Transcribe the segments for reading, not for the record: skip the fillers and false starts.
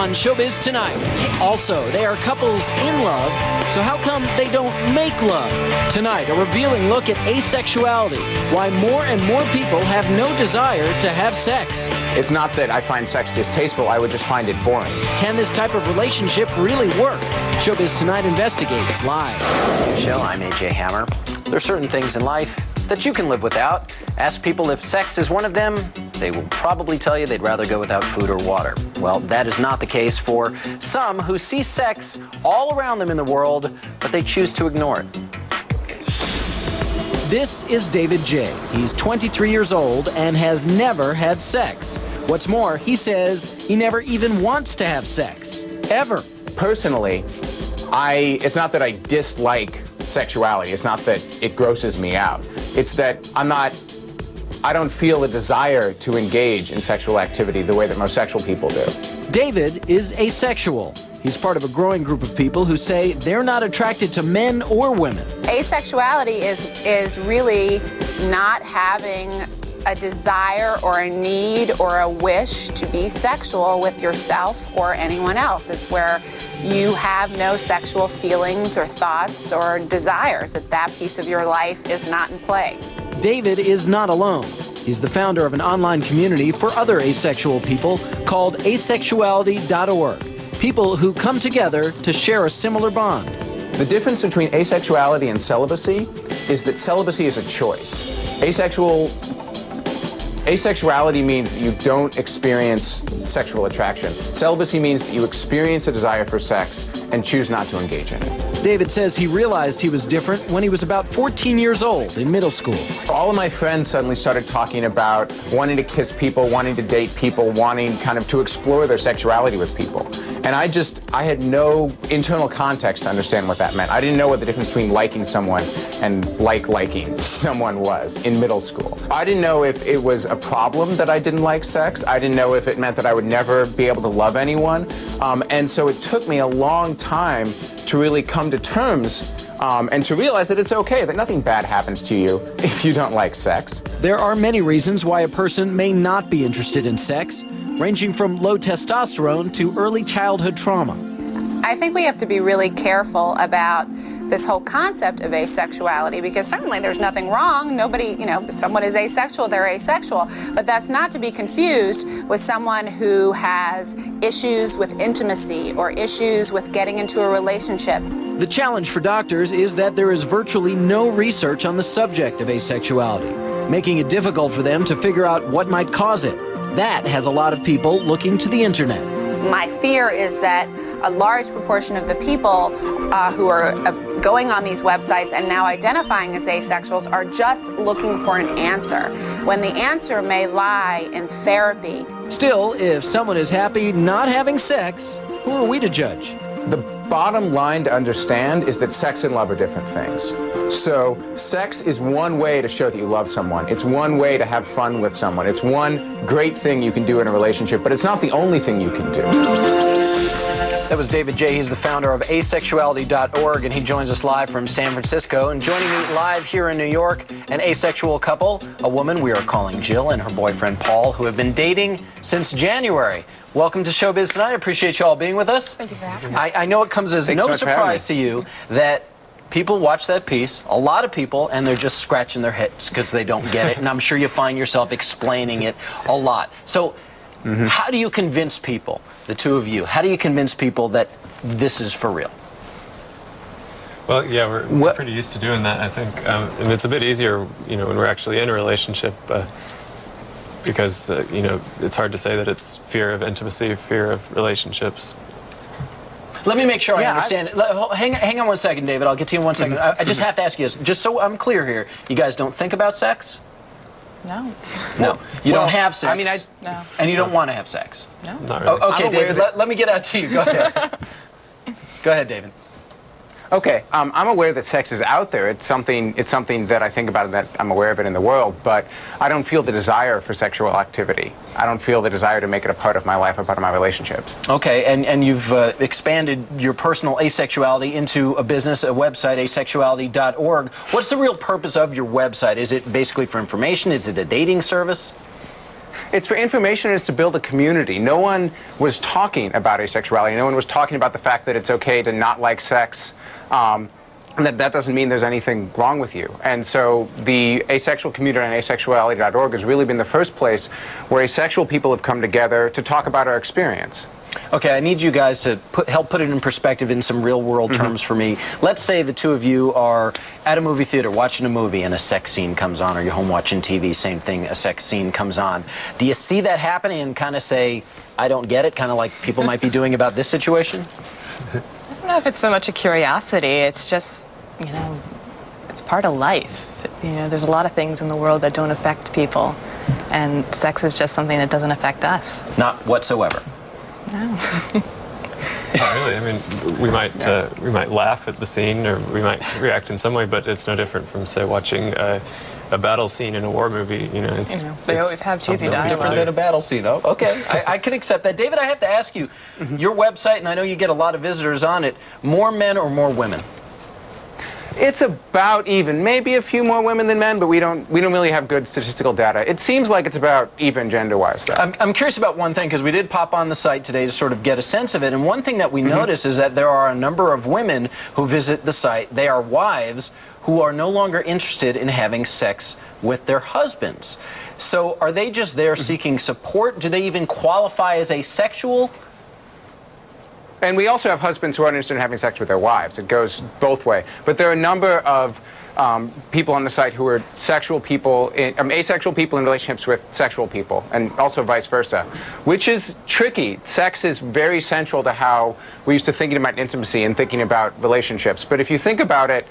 on Showbiz Tonight. Also, they are couples in love, so how come they don't make love? Tonight, a revealing look at asexuality, why more and more people have no desire to have sex. It's not that I find sex distasteful, I would just find it boring. Can this type of relationship really work? Showbiz Tonight investigates live. Michelle, I'm AJ Hammer. There are certain things in life that you can live without. Ask people if sex is one of them. They will probably tell you they'd rather go without food or water. Well, that is not the case for some who see sex all around them in the world, but they choose to ignore it. This is David J. He's 23 years old and has never had sex. What's more, he says he never even wants to have sex. Ever. Personally, it's not that I dislike sexuality. It's not that it grosses me out. It's that I don't feel a desire to engage in sexual activity the way that most sexual people do. David is asexual. He's part of a growing group of people who say they're not attracted to men or women. Asexuality is really not having a desire or a need or a wish to be sexual with yourself or anyone else. It's where you have no sexual feelings or thoughts or desires, that piece of your life is not in play. David is not alone. He's the founder of an online community for other asexual people called Asexuality.org. People who come together to share a similar bond. The difference between asexuality and celibacy is that celibacy is a choice. Asexuality means that you don't experience sexual attraction. Celibacy means that you experience a desire for sex and choose not to engage in it. David says he realized he was different when he was about 14 years old in middle school. All of my friends suddenly started talking about wanting to kiss people, wanting to date people, wanting kind of to explore their sexuality with people. And I had no internal context to understand what that meant. I didn't know what the difference between liking someone and liking someone was in middle school. I didn't know if it was a problem that I didn't like sex. I didn't know if it meant that I would never be able to love anyone. And so it took me a long time to really come to terms and to realize that it's okay, that nothing bad happens to you if you don't like sex. There are many reasons why a person may not be interested in sex, ranging from low testosterone to early childhood trauma. I think we have to be really careful about this whole concept of asexuality, because certainly there's nothing wrong. Nobody, if someone is asexual, they're asexual. But that's not to be confused with someone who has issues with intimacy or issues with getting into a relationship. The challenge for doctors is that there is virtually no research on the subject of asexuality, making it difficult for them to figure out what might cause it. That has a lot of people looking to the internet. My fear is that a large proportion of the people who are going on these websites and now identifying as asexuals are just looking for an answer, when the answer may lie in therapy. Still, if someone is happy not having sex, who are we to judge? The bottom line to understand is that sex and love are different things. So sex is one way to show that you love someone. It's one way to have fun with someone. It's one great thing you can do in a relationship, but it's not the only thing you can do. That was David J. He's the founder of Asexuality.org, and he joins us live from San Francisco. And joining me live here in New York, an asexual couple, a woman we are calling Jill and her boyfriend Paul, who have been dating since January. Welcome to Showbiz Tonight. I appreciate you all being with us. Thank you for having us. I know it comes as no surprise to you that people watch that piece, a lot of people, and they're just scratching their heads because they don't get it. And I'm sure you find yourself explaining it a lot. So how do you convince people, the two of you, how do you convince people that this is for real? Well, yeah, we're pretty used to doing that, I think. And it's a bit easier, when we're actually in a relationship, because, it's hard to say that it's fear of intimacy, fear of relationships. Let me make sure I understand. Hang on one second, David. I'll get to you in 1 second. I just have to ask you this, just so I'm clear here. You guys don't think about sex? No. No. You don't have sex? No. And you don't want to have sex? No. Not really. Okay, David, let me get out to you. Go ahead. Go ahead, David. Okay, I'm aware that sex is out there. It's something that I think about and that I'm aware of it in the world, but I don't feel the desire for sexual activity. I don't feel the desire to make it a part of my life, a part of my relationships. Okay, and you've expanded your personal asexuality into a business, a website, asexuality.org. What's the real purpose of your website? Is it basically for information? Is it a dating service? It's for information, and it's to build a community. No one was talking about asexuality. No one was talking about the fact that it's okay to not like sex. And that doesn't mean there's anything wrong with you. And so the asexual community on asexuality.org has really been the first place where asexual people have come together to talk about our experience. Okay, I need you guys to help put it in perspective in some real-world terms for me. Let's say the two of you are at a movie theater watching a movie and a sex scene comes on, or you're home watching TV, same thing, a sex scene comes on. Do you see that happening and kind of say, I don't get it, kind of like people might be doing about this situation? I don't know if it's so much a curiosity. It's just, you know, it's part of life. You know, there's a lot of things in the world that don't affect people, and sex is just something that doesn't affect us. Not whatsoever. No. Not really. I mean, we might laugh at the scene, or we might react in some way, but it's no different from, say, watching a battle scene in a war movie. You know, they always have cheesy dialogue. Different than a battle scene. Oh, okay, I can accept that. David, I have to ask you, your website, and I know you get a lot of visitors on it. More men or more women? It's about even, maybe a few more women than men, but we don't really have good statistical data. It seems like it's about even gender-wise, though. I'm curious about one thing, because we did pop on the site today to sort of get a sense of it, and one thing that we notice is that there are a number of women who visit the site. They are wives who are no longer interested in having sex with their husbands. So are they just there seeking support? Do they even qualify as asexual? And we also have husbands who aren't interested in having sex with their wives. It goes both ways. But there are a number of people on the site who are asexual people in relationships with sexual people, and also vice versa, which is tricky. Sex is very central to how we used to thinking about intimacy and thinking about relationships. But if you think about it,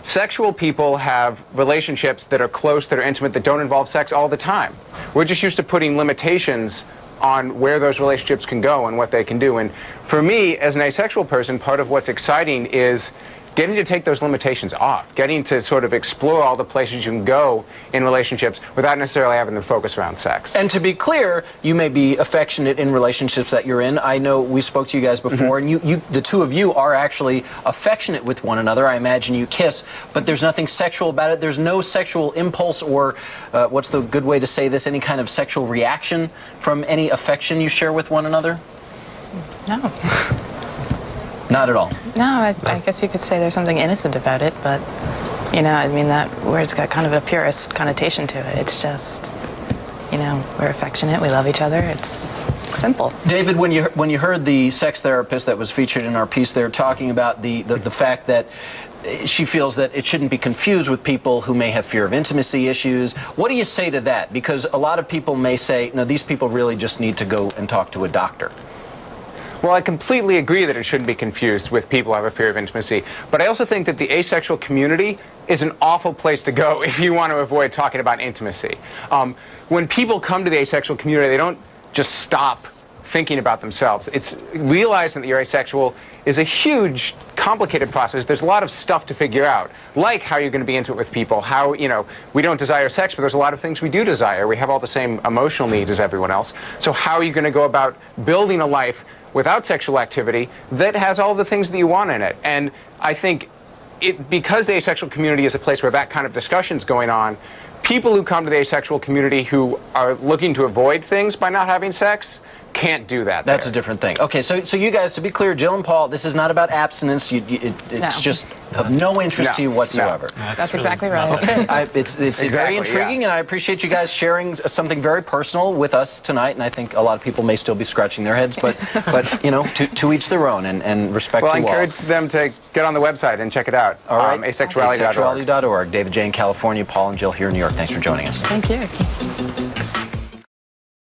sexual people have relationships that are close, that are intimate, that don't involve sex all the time. We're just used to putting limitations on where those relationships can go and what they can do. And for me, as an asexual person, part of what's exciting is getting to take those limitations off, getting to sort of explore all the places you can go in relationships without necessarily having them focus around sex. And to be clear, you may be affectionate in relationships that you're in. I know we spoke to you guys before, and the two of you are actually affectionate with one another. I imagine you kiss, but there's nothing sexual about it. There's no sexual impulse or, what's the good way to say this, any kind of sexual reaction from any affection you share with one another? No. Not at all. No, I guess you could say there's something innocent about it, but, you know, I mean, that word's got kind of a purist connotation to it. It's just, you know, we're affectionate, we love each other, it's simple. David, when you heard the sex therapist that was featured in our piece there talking about the fact that she feels that it shouldn't be confused with people who may have fear of intimacy issues, what do you say to that? Because a lot of people may say, no, these people really just need to go and talk to a doctor. Well, I completely agree that it shouldn't be confused with people who have a fear of intimacy, but I also think that the asexual community is an awful place to go if you want to avoid talking about intimacy. When people come to the asexual community, they don't just stop thinking about themselves. It's realizing that you're asexual is a huge, complicated process. There's a lot of stuff to figure out, like how you're going to be intimate with people, how, you know, we don't desire sex, but there's a lot of things we do desire. We have all the same emotional needs as everyone else. So how are you going to go about building a life without sexual activity that has all the things that you want in it? And I think because the asexual community is a place where that kind of discussion's going on, people who come to the asexual community who are looking to avoid things by not having sex can't do that. That's a different thing. Okay, so you guys, to be clear, Jill and Paul, this is not about abstinence. It's just of no interest to you whatsoever. No. That's exactly right. Okay, it's exactly, very intriguing, and I appreciate you guys sharing something very personal with us tonight. And I think a lot of people may still be scratching their heads, but you know, to each their own, and respect to all. Well, I encourage them to get on the website and check it out. All right, asexuality.org. Asexuality.org. David J in California, Paul and Jill here in New York. Thanks for joining us. Thank you.